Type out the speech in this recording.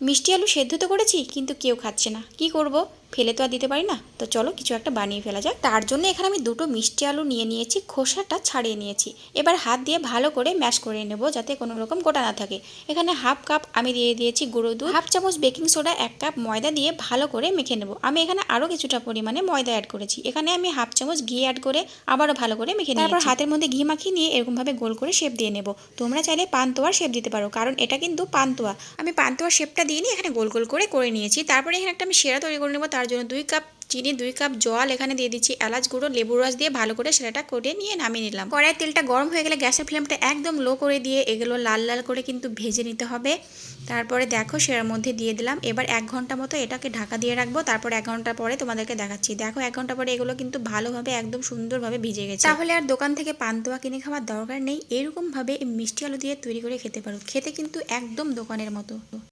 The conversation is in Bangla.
মিষ্টি আলু সেদ্ধ তো করেছি, কিন্তু কেউ খাচ্ছে না, কি করব? ফেলে তো আর দিতে পারি না। তো চলো কিছু একটা বানিয়ে ফেলা যাক। তার জন্য এখানে আমি দুটো মিষ্টি আলু নিয়ে নিয়েছি, খোসাটা ছাড়িয়ে নিয়েছি। এবার হাত দিয়ে ভালো করে ম্যাশ করে নেব, যাতে কোনো রকম গোটা না থাকে। এখানে হাফ কাপ আমি দিয়ে দিয়েছি গুঁড়ো দুধ, হাফ চামচ বেকিং সোডা, 1 কাপ ময়দা দিয়ে ভালো করে মেখে নেব। আমি এখানে আরও কিছুটা পরিমাণে ময়দা অ্যাড করেছি। এখানে আমি হাফ চামচ ঘি অ্যাড করে আবারও ভালো করে মেখে নিয়েছি। তারপর হাতের মধ্যে ঘি মাখিয়ে নিয়ে এরকমভাবে গোল করে শেপ দিয়ে নেব। তোমরা চাইলে পান্তুয়ার শেপ দিতে পারো, কারণ এটা কিন্তু পান্তুয়া। আমি পান্তুয়ার শেপটা দিয়ে নিয়ে এখানে গোল গোল করে নিয়েছি। তারপরে এখানে একটা আমি সেরা তৈরি করে নেব। তার জন্য 2 কাপ চিনি, 2 কাপ জল, এখানে দিয়ে দিচ্ছি এলাচ গুঁড়ো, লেবুর রস দিয়ে ভালো করে সেটা করে নিয়ে নামিয়ে নিলাম। কড়াইয়ের তেলটা গরম হয়ে গেলে গ্যাসের ফ্লেমটা একদম লো করে দিয়ে এগুলো লাল লাল করে কিন্তু ভেজে নিতে হবে। তারপরে দেখো সেটার মধ্যে দিয়ে দিলাম। এবার 1 ঘন্টা মতো এটাকে ঢাকা দিয়ে রাখবো। তারপর 1 ঘন্টা পরে তোমাদেরকে দেখাচ্ছি। দেখো 1 ঘন্টা পরে এগুলো কিন্তু ভালোভাবে একদম সুন্দরভাবে ভিজে গেছে। তাহলে আর দোকান থেকে পান্তুয়া কিনে খাওয়ার দরকার নেই। এরকমভাবে মিষ্টি আলু দিয়ে তৈরি করে খেতে পারো। খেতে কিন্তু একদম দোকানের মতো।